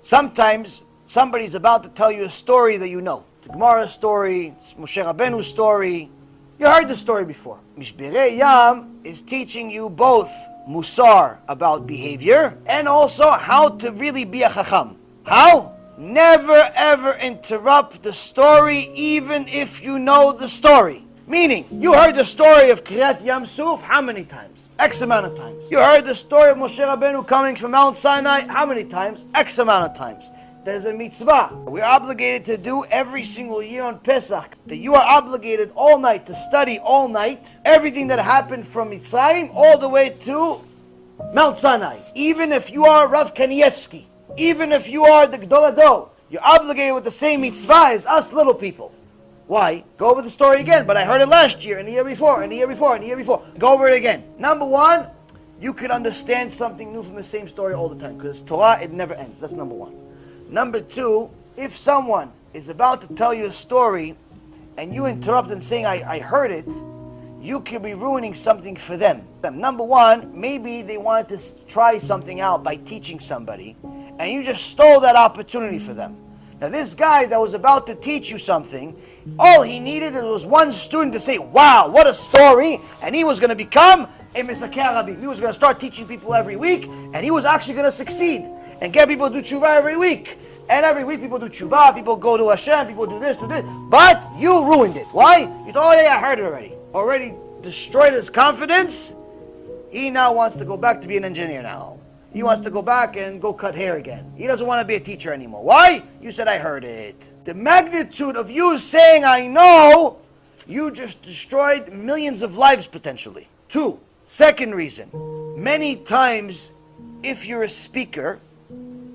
Sometimes somebody's about to tell you a story that you know. It's a Gemara story, it's Moshe Rabbeinu's story. You heard the story before. Mishbirei Yam is teaching you both musar about behavior and also how to really be a chacham. How? Never ever interrupt the story even if you know the story. Meaning, you heard the story of Kriyat Yam Suf how many times? X amount of times. You heard the story of Moshe Rabbeinu coming from Mount Sinai how many times? X amount of times. There's a mitzvah we're obligated to do every single year on Pesach. That you are obligated all night to study all night everything that happened from Mitzrayim all the way to Mount Sinai. Even if you are Rav Kanievsky, even if you are the Gdol Ador, you're obligated with the same mitzvah as us little people. Why? Go over the story again. But I heard it last year, and the year before, and the year before, and the year before. Go over it again. Number one, you could understand something new from the same story all the time. Because Torah, it never ends. That's number one. Number two, if someone is about to tell you a story, and you interrupt and saying, I heard it, you could be ruining something for them. Number one, maybe they wanted to try something out by teaching somebody, and you just stole that opportunity for them. Now this guy that was about to teach you something, all he needed was one student to say, wow, what a story, and he was going to become a Mesakeh Rabbi. He was going to start teaching people every week, and he was actually going to succeed and get people to do tshuva every week. And every week people do tshuva, people go to HaShem, people do this. But you ruined it. Why? You thought, oh yeah, I heard it already. Already destroyed his confidence. He now wants to go back to be an engineer now. He wants to go back and go cut hair again. He doesn't want to be a teacher anymore. Why? You said I heard it. The magnitude of you saying I know, you just destroyed millions of lives potentially. Two, second reason. Many times, if you're a speaker,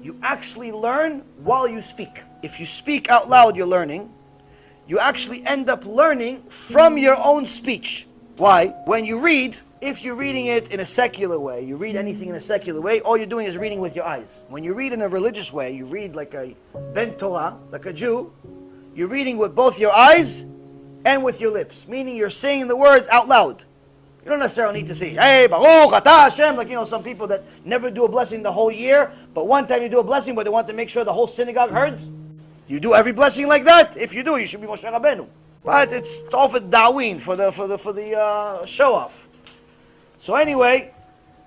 you actually learn while you speak. If you speak out loud, you're learning. You actually end up learning from your own speech. Why? When you read, if you're reading it in a secular way, you read anything in a secular way, all you're doing is reading with your eyes. When you read in a religious way, you read like a Ben Torah, like a Jew, you're reading with both your eyes and with your lips, meaning you're saying the words out loud. You don't necessarily need to say, hey, Baruch Atah Hashem, like some people that never do a blessing the whole year, but one time you do a blessing, but they want to make sure the whole synagogue hears. You do every blessing like that? If you do, you should be Moshe Rabbeinu. But it's all for Dawin, for the show off. So anyway,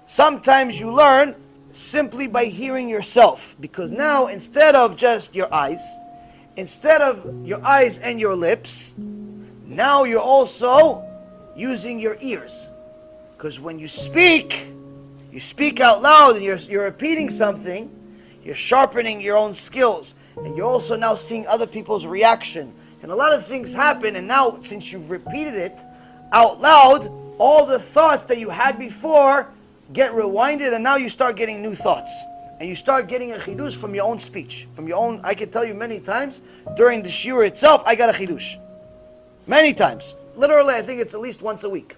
sometimes you learn simply by hearing yourself. Because now, instead of just your eyes, instead of your eyes and your lips, now you're also using your ears. Because when you speak out loud and you're repeating something, you're sharpening your own skills. And you're also now seeing other people's reaction. And a lot of things happen, and now since you've repeated it out loud, all the thoughts that you had before get rewinded, and now you start getting new thoughts. And you start getting a chidush from your own speech. From your own, I can tell you many times, during the shiur itself, I got a chidush. Many times. Literally, I think it's at least once a week.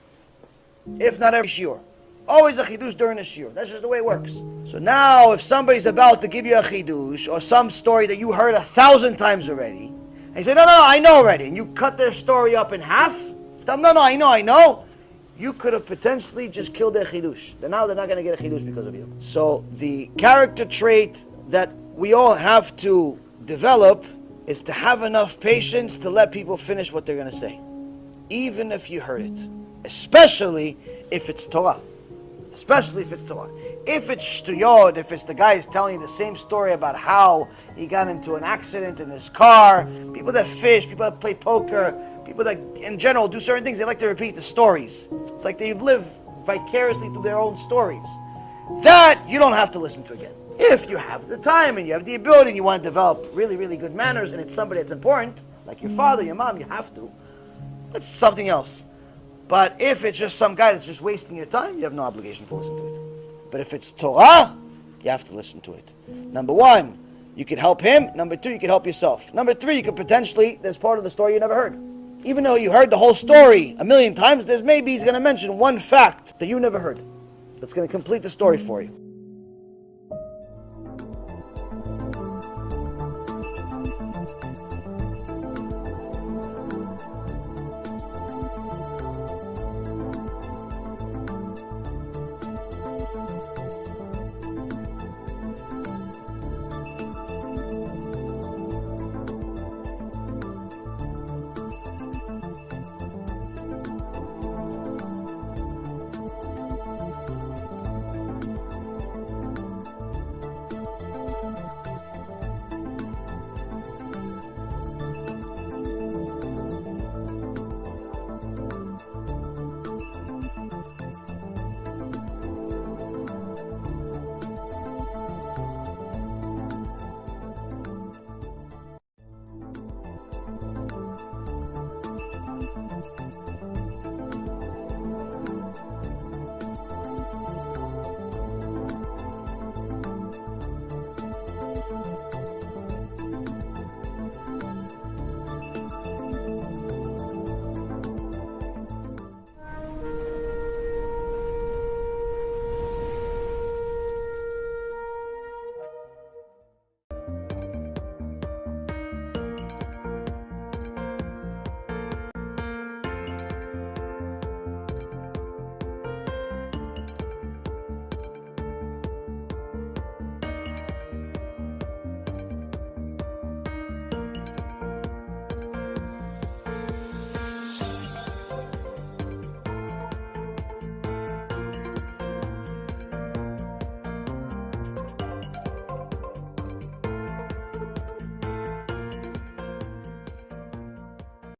If not every shiur. Always a chidush during the shiur. That's just the way it works. So now, if somebody's about to give you a chidush, or some story that you heard 1,000 times already, and you say, no, I know already, and you cut their story up in half, tell them, no, I know, you could have potentially just killed their chidush. Then now they're not going to get a chidush because of you. So the character trait that we all have to develop is to have enough patience to let people finish what they're going to say. Even if you heard it. Especially if it's Torah. Especially if it's Torah. If it's shtuyot, if it's the guy is telling you the same story about how he got into an accident in his car, people that fish, people that play poker, people that in general do certain things, they like to repeat the stories. It's like they've lived vicariously through their own stories. That you don't have to listen to again. If you have the time and you have the ability and you want to develop really, really good manners and it's somebody that's important, like your father, your mom, you have to. That's something else. But if it's just some guy that's just wasting your time, you have no obligation to listen to it. But if it's Torah, you have to listen to it. Number one, you can help him. Number two, you can help yourself. Number three, you could potentially, there's part of the story you never heard. Even though you heard the whole story 1,000,000 times, maybe he's going to mention one fact that you never heard. That's going to complete the story for you.